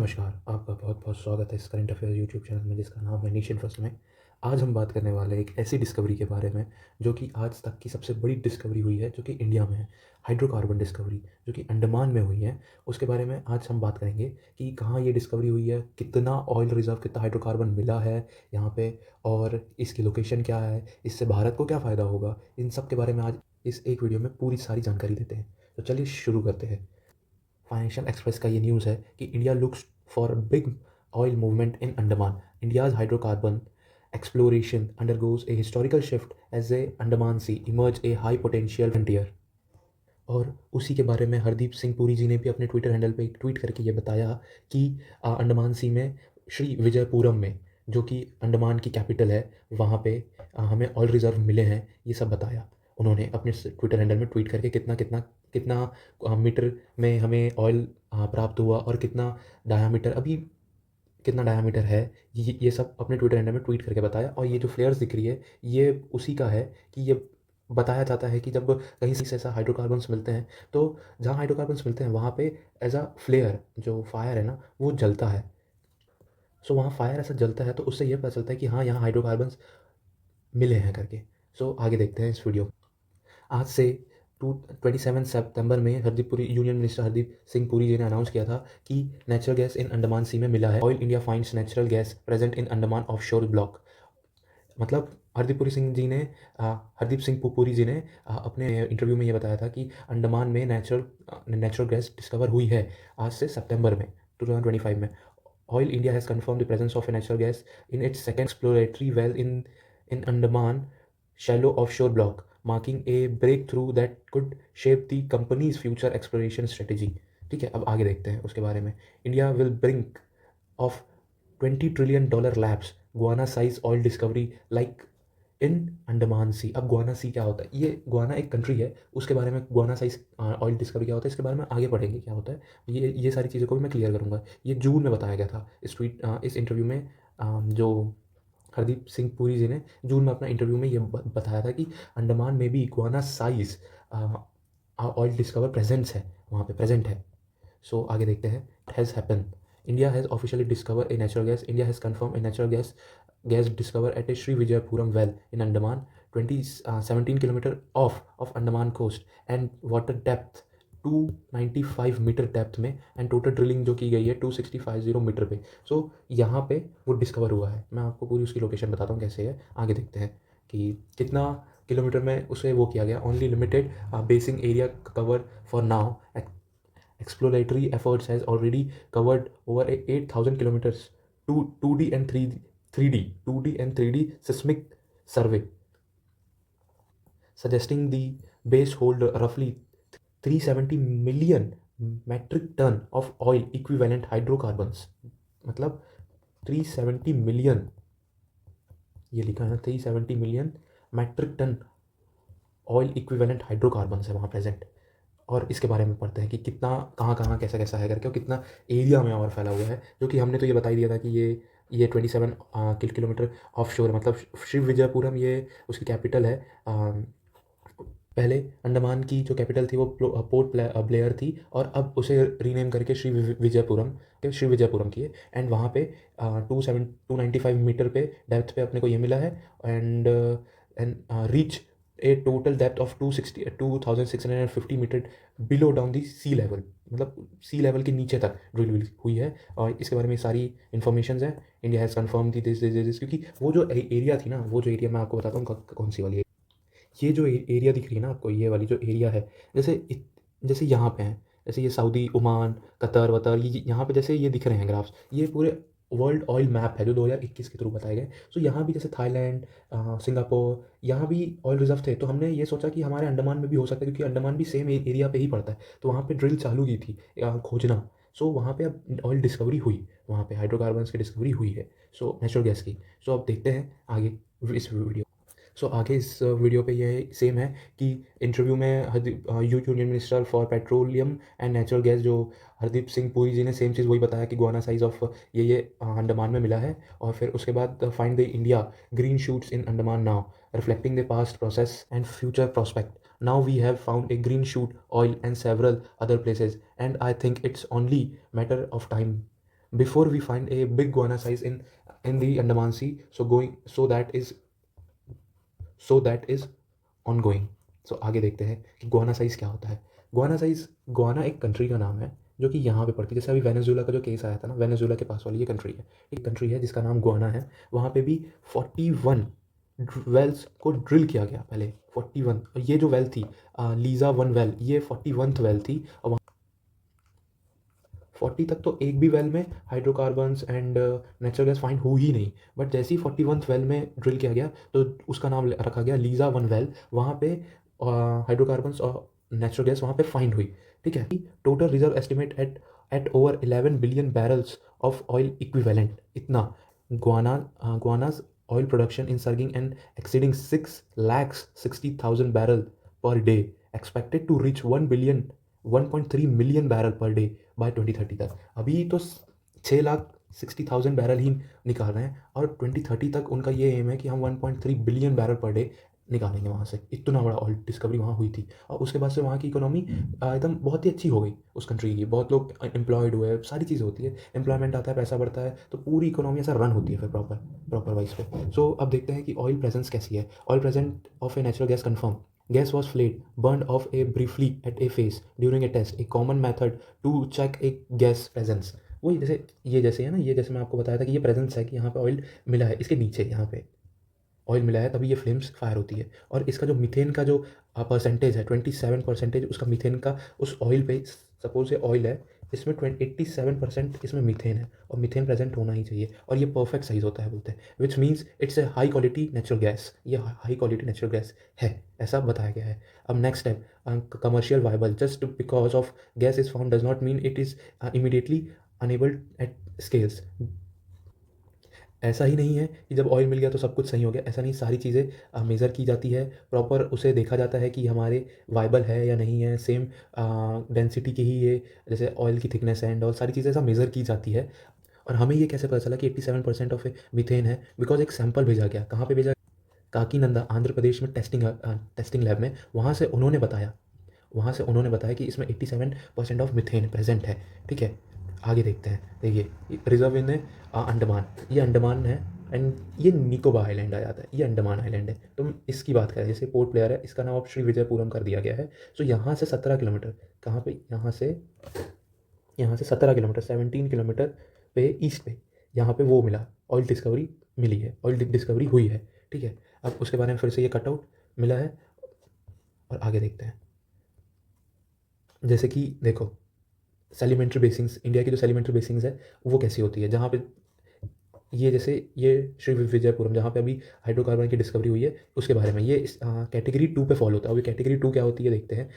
नमस्कार, आपका बहुत बहुत स्वागत है इस करंट अफेयर यूट्यूब चैनल में जिसका नाम है नेशन फर्स्ट में। आज हम बात करने वाले हैं एक ऐसी डिस्कवरी के बारे में जो कि आज तक की सबसे बड़ी डिस्कवरी हुई है, जो कि इंडिया में है। हाइड्रोकार्बन डिस्कवरी जो कि अंडमान में हुई है, उसके बारे में आज हम बात करेंगे कि कहाँ ये डिस्कवरी हुई है, कितना ऑयल रिजर्व, कितना हाइड्रोकार्बन मिला है यहाँ पे, और इसकी लोकेशन क्या है, इससे भारत को क्या फ़ायदा होगा। इन सब के बारे में आज इस एक वीडियो में पूरी सारी जानकारी देते हैं। तो चलिए शुरू करते हैं। फाइनेंशियल एक्सप्रेस का ये न्यूज़ है कि India looks for big oil movement in Andaman. India's hydrocarbon exploration undergoes a historical shift as a Andaman Sea emerge a high potential frontier। और उसी के बारे में हरदीप सिंह पुरी जी ने भी अपने ट्विटर हैंडल पे एक ट्वीट करके ये बताया कि अंडमान सी में श्री विजयपुरम में, जो कि अंडमान की कैपिटल है, वहाँ पे हमें ऑयल रिजर्व मिले हैं, ये सब बताया उन्होंने अपने ट्विटर हैंडल में ट्वीट करके। कितना कितना कितना मीटर में हमें ऑयल प्राप्त हुआ और कितना डायामीटर, अभी कितना डायामीटर है, ये सब अपने ट्विटर हैंडल में ट्वीट करके बताया। और ये जो फ्लेयर्स दिख रही है, ये उसी का है कि ये बताया जाता है कि जब कहीं से ऐसा हाइड्रोकार्बन्स मिलते हैं, तो जहाँ हाइड्रोकार्बन्स मिलते हैं वहाँ पे एज अ फ्लेयर जो फायर है ना, वो जलता है। सो वहाँ फायर ऐसा जलता है तो उससे ये पता चलता है कि हाँ, यहाँ हाइड्रोकार्बन्स मिले हैं करके। सो आगे देखते हैं इस वीडियो। आज से 27 सितंबर में हरदीप पुरी यूनियन मिनिस्टर हरदीप सिंह पुरी जी ने अनाउंस किया था कि नेचुरल गैस इन अंडमान सी में मिला है। Oil India finds natural gas present in Andaman offshore block. मतलब हरदीप सिंह पुरी जी ने अपने इंटरव्यू में ये बताया था कि अंडमान में नेचुरल गैस डिस्कवर हुई है आज से सितंबर में 2025 में। Oil India has confirm the presence of A natural gas in its second exploratory well in Andaman shallow offshore block, marking a breakthrough that could shape the company's future exploration strategy। ठीक है, अब आगे देखते हैं उसके बारे में। India will brink of $20 trillion labs Guyana size oil discovery like in Andaman sea. अब गुआना सी क्या होता है, ये गुआना एक कंट्री है, उसके बारे में गुआना साइज ऑयल डिस्कवरी क्या होता है, इसके बारे में आगे पढ़ेंगे क्या होता है। ये सारी चीज़ों को भी मैं क्लियर करूँगा। ये जून में बताया गया था इस इंटरव्यू में। जो हरदीप सिंह पुरी जी ने जून में अपना इंटरव्यू में ये बताया था कि अंडमान में भी इक्वाना साइज ऑयल डिस्कवर प्रेजेंस है, वहाँ पे प्रेजेंट है। सो आगे देखते हैं। Has happen, India has officially discover a natural gas. India has confirm a natural gas discover at a Shri Vijayapuram well in Andaman 17 kilometre off Andaman coast and water depth 295 metre depth में, and total drilling जो की गई है 2650 metre पे। सो यहाँ पे वो discover हुआ है। मैं आपको पूरी उसकी लोकेशन बताता हूँ कैसे है। आगे देखते हैं कि कितना किलोमीटर में उसे वो किया गया। Only limited basin area cover for now. Exploratory efforts has already covered over 8,000 kilometers to 2D and 3D seismic survey, suggesting the base hold roughly 370 million metric ton of oil equivalent hydrocarbons। मतलब 370 million, ये लिखा है ना, 370 million metric ton oil equivalent hydrocarbons है वहाँ present. और इसके बारे में पढ़ते हैं कि कितना कहाँ कहाँ कैसा कैसा है करके, और कितना एरिया में और फैला हुआ है। जो कि हमने तो ये बता ही दिया था कि ये 27 किलोमीटर ऑफ शोर है। मतलब श्री विजयपुरम ये उसकी कैपिटल है। पहले अंडमान की जो कैपिटल थी वो पोर्ट ब्लेयर थी, और अब उसे रीनेम करके श्री विजयपुरम की है। एंड वहाँ पे 295 मीटर पे डेप्थ पे अपने को ये मिला है। And reach a total depth of 2650 metre below down the sea level. मतलब सी लेवल के नीचे तक ड्रिल हुई है। और इसके बारे में सारी इन्फॉर्मेशन है। India has confirm the this, क्योंकि वो जो एरिया थी ना, वो जो एरिया मैं आपको बताता हूँ कौन सी वाली है। ये जो एरिया दिख रही है ना आपको, ये वाली जो एरिया है, जैसे यहाँ पे हैं, जैसे ये सऊदी, ओमान, कतर वतर, ये यहाँ पे जैसे ये दिख रहे हैं ग्राफ्स, ये पूरे वर्ल्ड ऑयल मैप है जो 2021 के थ्रू बताए गए। सो यहाँ भी जैसे थाईलैंड, सिंगापुर, यहाँ भी ऑयल रिजर्व थे। तो हमने ये सोचा कि हमारे अंडमान में भी हो सकता है, क्योंकि अंडमान भी सेम एरिया पे ही पड़ता है। तो वहाँ पे ड्रिल चालू की थी खोजना। सो वहाँ पे अब ऑयल डिस्कवरी हुई, वहाँ पे हाइड्रोकार्बन्स की डिस्कवरी हुई है, सो नेचुरल गैस की। सो अब देखते हैं आगे इस वीडियो। सो आगे इस वीडियो पे ये सेम है कि इंटरव्यू में union minister for petroleum and natural gas जो हरदीप सिंह पुरी जी ने सेम चीज़ वही बताया कि गुआना साइज ऑफ ये अंडमान में मिला है। और फिर उसके बाद find the India green shoots in Andaman now reflecting the past process and future prospect. Now we have found a green shoot oil and several other places, and I think it's only matter of time before we find a big guana size in the Andaman Sea. So that is ongoing. So आगे देखते हैं कि Guana size क्या होता है। Guana एक country का नाम है जो कि यहाँ पे पड़ती है। जैसे अभी वेनेजुएला का जो केस आया था ना, वेनेजुएला के पास वाली ये कंट्री है, एक कंट्री है जिसका नाम गुआना है। वहाँ पे भी 41 वेल्स को ड्रिल किया गया पहले, 41। और ये जो वेल थी लीज़ा 1 वेल, ये 41th वेल थी। और 40 तक तो एक भी वेल में hydrocarbons and natural gas find हुई ही नहीं। बट जैसे ही 41th वेल में ड्रिल किया गया तो उसका नाम रखा गया लीज़ा 1 वेल। वहाँ पे हाइड्रोकार्बन्स और नेचुरल गैस वहाँ पे फाइंड हुई। ठीक है, total reserve estimate at over 11 billion barrels of oil equivalent. इतना गुआनाज oil production in surging and exceeding 6,60,000 barrel per day, expected to reach 1.3 million barrel per day by 2030 तक। अभी तो 6,60,000 बैरल ही निकाल रहे हैं और 2030 तक उनका ये एम है कि हम 1.3 बिलियन बैरल पर डे निकालेंगे वहाँ से। इतना बड़ा ऑयल डिस्कवरी वहाँ हुई थी। और उसके बाद से वहाँ की इकोनॉमी एकदम बहुत ही अच्छी हो गई उस कंट्री की। बहुत लोग एम्प्लॉयड हुए, सारी चीज़ें होती है, एम्प्लॉयमेंट आता है, पैसा बढ़ता है, तो पूरी इकोनॉमी ऐसा रन होती है फिर प्रॉपर वाइज पे। सो अब देखते हैं कि ऑयल प्रेजेंस कैसी है। Oil present of A natural gas confirm. Gas was flayed, burned off a briefly at a phase during a test, a common method to check a gas presence। वही जैसे है ना, ये जैसे मैं आपको बताया था कि ये प्रेजेंस है कि यहाँ पे ऑयल मिला है, इसके नीचे यहाँ पे ऑयल मिला है, तभी ये फ्लेम्स फायर होती है। और इसका जो मीथेन का जो परसेंटेज है 27% उसका मीथेन का उस ऑयल पे, सपोज ये ऑयल है, इसमें 87% इसमें मीथेन है और मीथेन प्रेजेंट होना ही चाहिए और ये परफेक्ट साइज होता है बोलते हैं, which means it's a high quality natural gas. ये हाई क्वालिटी नेचुरल गैस है, ऐसा बताया गया है। अब next step, commercial viable. Just because of gas is found does not mean it is immediately enable at scales. ऐसा ही नहीं है कि जब ऑयल मिल गया तो सब कुछ सही हो गया, ऐसा नहीं। सारी चीज़ें मेज़र की जाती है, प्रॉपर उसे देखा जाता है कि हमारे वाइबल है या नहीं है, सेम डेंसिटी की ही ये, जैसे ऑयल की थिकनेस एंड और सारी चीज़ें ऐसा मेज़र की जाती है। और हमें ये कैसे पता चला कि 87% ऑफ मीथेन है? बिकॉज एक सैंपल भेजा गया। कहाँ पे भेजा? काकीनंदा आंध्र प्रदेश में टेस्टिंग लैब में। वहाँ से उन्होंने बताया कि इसमें 87% ऑफ मिथेन प्रेजेंट है। ठीक है, आगे देखते हैं। देखिए, रिजर्व इन अंडमान, ये अंडमान है एंड ये निकोबार आइलैंड आ जाता है, ये अंडमान आइलैंड है। तो हम इसकी बात करें, जैसे पोर्ट प्लेयर है, इसका नाम अब श्री विजयपुरम कर दिया गया है। सो यहाँ से 17 किलोमीटर, कहाँ पे, यहाँ से 17 किलोमीटर, 17 किलोमीटर पे ईस्ट पे, यहाँ पे वो मिला, ऑयल डिस्कवरी मिली है, ऑयल डिस्कवरी हुई है। ठीक है, अब उसके बारे में फिर से ये कटआउट मिला है और आगे देखते हैं। जैसे कि देखो, सेलिमेंट्री बेसिंग्स, इंडिया की जो सेलिमेंट्री बेसिंग्स है वो कैसी होती है, जहाँ पे ये, जैसे ये श्री विजयपुरम जहाँ पे अभी हाइड्रोकार्बन की डिस्कवरी हुई है, उसके बारे में ये कैटेगरी 2 पे फॉलो होता है। अभी कैटेगरी 2 क्या होती है देखते हैं।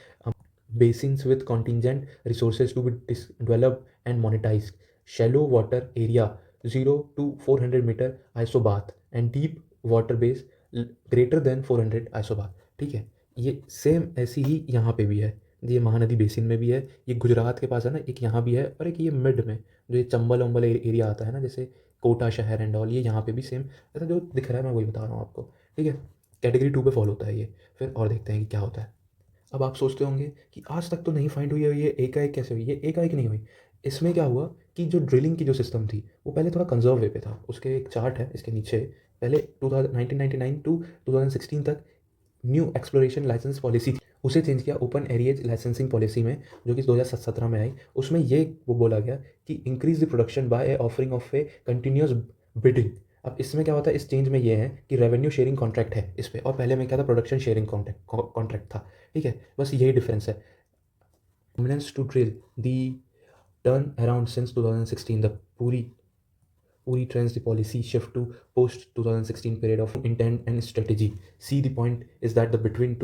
Basins with contingent resources to be develop and monetise, shallow water area 0 to 400 metre isobath and deep water base greater than 400 isobath. ठीक है, ये सेम ऐसी ही यहाँ पे भी है। ये महानदी बेसिन में भी है, ये गुजरात के पास है ना, एक यहाँ भी है, और एक ये मिड में जो ये चंबल वंबल एरिया आता है ना, जैसे कोटा शहर एंड ऑल, ये यहाँ पे भी सेम ऐसा जो दिख रहा है, मैं वही बता रहा हूँ आपको। ठीक है, कैटेगरी 2 पे फॉलो होता है ये। फिर और देखते हैं कि क्या होता है। अब आप सोचते होंगे कि आज तक तो नहीं फाइंड हुई है, ये एकाएक कैसे हुई? ये एकाएक नहीं हुई। इसमें क्या हुआ कि जो ड्रिलिंग की जो सिस्टम थी वो पहले थोड़ा कंजर्व वे पे था। उसके एक चार्ट है इसके नीचे, पहले 1999 टू 2016 तक न्यू एक्सप्लोरेशन लाइसेंस पॉलिसी थी, उसे चेंज किया ओपन एरिएज लाइसेंसिंग पॉलिसी में, जो कि 2017 में आई। उसमें ये वो बोला गया कि increase the production by A offering of a continuous bidding. अब इसमें क्या होता है, इस चेंज में ये है कि रेवेन्यू शेयरिंग कॉन्ट्रैक्ट है इस पर, और पहले में क्या था, प्रोडक्शन शेयरिंग कॉन्ट्रैक्ट था। ठीक है, बस यही डिफरेंस है। Dominance to drill the turnaround since 2016, the पूरी trends the policy shift to post 2016 period of intent and strategy. See, the point is that the between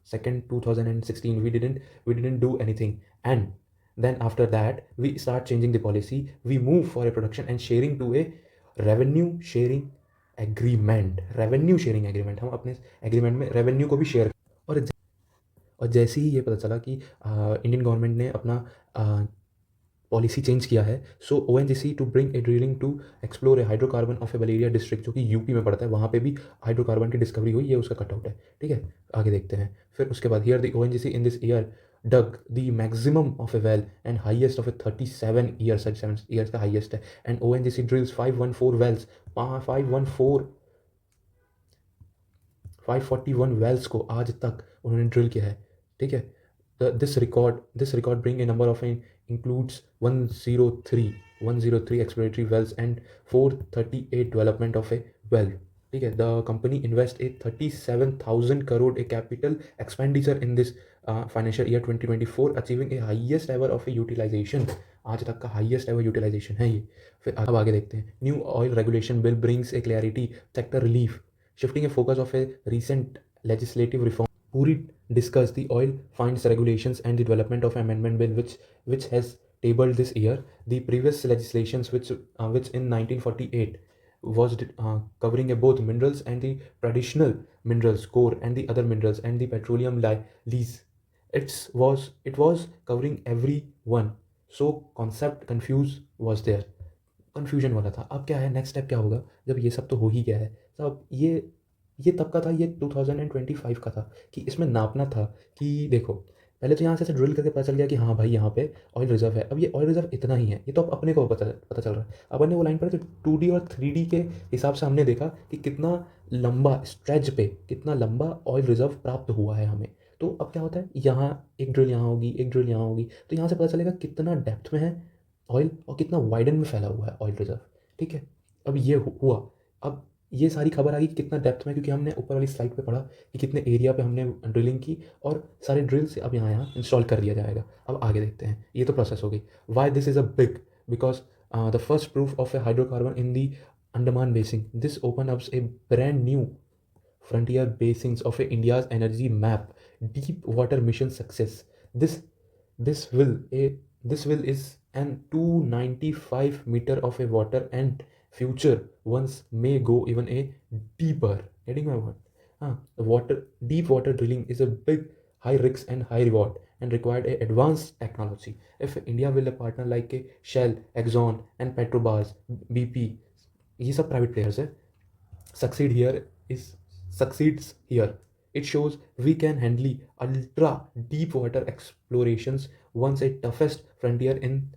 second 2016 we didn't do anything, and then after that we start changing the policy. We move for a production and sharing to a revenue sharing agreement। हम अपने agreement में revenue को भी share. और जैसे ही ये पता चला कि इंडियन गवर्नमेंट ने अपना पॉलिसी चेंज किया है, so ONGC to bring a drilling to explore a hydrocarbon of a Ballia district, जो कि यूपी में पड़ता है, वहाँ पे भी हाइड्रोकार्बन की डिस्कवरी हुई, ये उसका कटआउट है। ठीक है, आगे देखते हैं। फिर उसके बाद here the ONGC in this year dug the maximum of a well and highest of a 37 years, 37 years का highest है. And ONGC drills 514 wells, 514 541 wells को आज तक उन्होंने ड्रिल किया है. ठीक है. This record bring a number of includes 103 exploratory wells and 438 development of a well. ठीक है. The company invest a 37,000 crore a capital expenditure in this financial year 2024, achieving a highest ever of a utilization. आज तक का highest ever utilisation है ये. फिर अब आगे देखते हैं. New oil regulation bill brings A clarity, sector relief, shifting a focus of a recent legislative reform. Puri discussed the oil finds regulations and the development of amendment bill which has tabled this year. The previous legislations which in 1948 was covering both minerals and the traditional minerals core and the other minerals and the petroleum lease. It was covering everyone. So concept confuse was there. Confusion वाला था. अब क्या है, next step क्या होगा जब ये सब तो हो ही गया है. सब ये तब का था, ये 2025 का था कि इसमें नापना था कि देखो पहले तो यहाँ से ड्रिल करके पता चल गया कि हाँ भाई यहाँ पे ऑयल रिजर्व है. अब ये ऑयल रिजर्व इतना ही है, ये तो अब अपने को पता चल रहा है. अब हमने वो लाइन पढ़ी तो 2D और 3D के हिसाब से हमने देखा कि कितना लंबा स्ट्रेच पे कितना लंबा ऑयल रिजर्व प्राप्त हुआ है हमें. तो अब क्या होता है, यहाँ एक ड्रिल यहाँ होगी, एक ड्रिल यहाँ होगी, तो यहाँ से पता चलेगा कितना डेप्थ में है ऑयल और कितना वाइडन में फैला हुआ है ऑयल रिजर्व. ठीक है. अब ये हुआ. अब ये सारी खबर आ गई कि कितना डेप्थ में, क्योंकि हमने ऊपर वाली स्लाइड पे पढ़ा कि कितने एरिया पे हमने ड्रिलिंग की और सारे ड्रिल से अब यहाँ इंस्टॉल कर दिया जाएगा. अब आगे देखते हैं. ये तो प्रोसेस हो गई. Why this is a big, because the first proof of A hydrocarbon in the Andaman basin. This open ups A brand new frontier basins of India's energy map. Deep water mission success. This will is an 295 meter of a water and future ones may go even a deeper. Getting my word? Deep water drilling is a big high risk and high reward and required a advanced technology. If India will a partner like a Shell, Exxon and Petrobras, BP, ये सब private players है, succeeds here, it shows we can handle ultra deep water explorations, once a toughest frontier in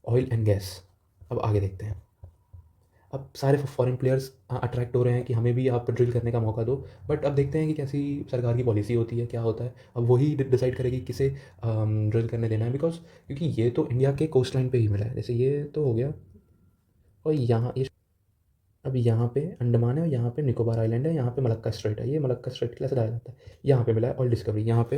oil and gas. अब आगे देखते हैं. अब सारे foreign players attract हो रहे हैं कि हमें भी आप ड्रिल करने का मौका दो. बट अब देखते हैं कि कैसी सरकार की पॉलिसी होती है, क्या होता है. अब वही डिसाइड करेगी किसे ड्रिल करने देना है. बिकॉज क्योंकि ये तो इंडिया के कोस्ट लाइन पे ही मिला है. जैसे ये तो हो गया और यहाँ ये अब यहाँ पे अंडमान है और यहाँ पे निकोबार आइलैंड है, यहाँ पे मलक्का स्ट्रेट है. ये मलक्का स्ट्रेट कैसे डाला जाता है, यहाँ पे मिला है ऑयल डिस्कवरी. यहाँ पे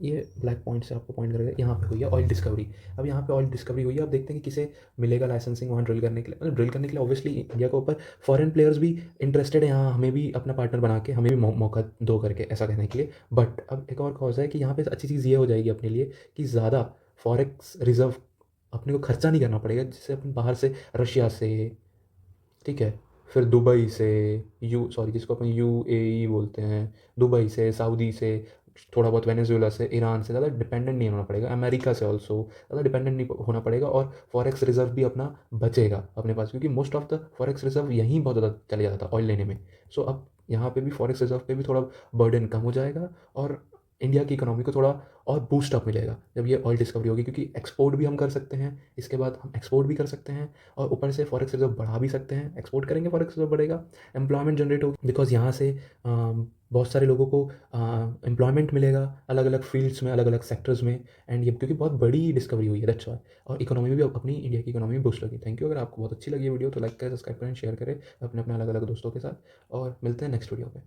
ये ब्लैक पॉइंट से आपको पॉइंट करेगा, यहाँ पे हुई है ऑयल डिस्कवरी. अब यहाँ पे ऑयल डिस्कवरी हुई है. अब देखते हैं कि किसे मिलेगा लाइसेंसिंग वहाँ ड्रिल करने के लिए. मतलब ड्रिल करने के लिए ऑब्वियसली इंडिया के ऊपर फॉरेन प्लेयर्स भी इंटरेस्टेड है यहाँ हमें भी अपना पार्टनर बना के हमें भी मौका दो करके ऐसा कहने के लिए. बट अब एक और कॉज है कि यहाँ पे अच्छी चीज़ ये हो जाएगी अपने लिए कि ज़्यादा फॉरेक्स रिजर्व अपने को खर्चा नहीं करना पड़ेगा. जिससे अपन बाहर से रशिया से, ठीक है, फिर दुबई से जिसको अपन UAE बोलते हैं, दुबई से, सऊदी से, थोड़ा बहुत वेनेजुएला से, ईरान से ज़्यादा डिपेंडेंट नहीं होना पड़ेगा. अमेरिका से ऑल्सो ज़्यादा डिपेंडेंट नहीं होना पड़ेगा. और फॉरेक्स रिजर्व भी अपना बचेगा अपने पास, क्योंकि most of the forex reserve यहीं बहुत ज़्यादा चले जाता था ऑयल लेने में. सो अब यहाँ पे भी फॉरेक्स रिजर्व पे भी थोड़ा बर्डन कम हो जाएगा और इंडिया की इकोनॉमी को थोड़ा और बूस्ट अप मिलेगा जब ये ऑयल डिस्कवरी होगी. क्योंकि एक्सपोर्ट भी हम कर सकते हैं, इसके बाद हम एक्सपोर्ट भी कर सकते हैं और ऊपर से फॉरेक्स रिजर्व बढ़ा भी सकते हैं. एक्सपोर्ट करेंगे, फॉरेक्स रिजर्व बढ़ेगा, एम्प्लॉयमेंट जनरेट होगी. बिकॉज यहाँ से बहुत सारे लोगों को एम्प्लॉयमेंट मिलेगा अलग अलग फील्ड्स में, अलग अलग सेक्टर्स में. एंड ये क्योंकि बहुत बड़ी डिस्कवरी हुई है, दैट्स व्हाई. और इकोनॉमी भी अपनी इंडिया की इकोनॉमी बूस्ट लगी. Thank you. अगर आपको बहुत अच्छी लगी वीडियो तो लाइक करें, सब्सक्राइब करें, शेयर करें अपने अलग अलग दोस्तों के साथ. और मिलते हैं नेक्स्ट वीडियो पे.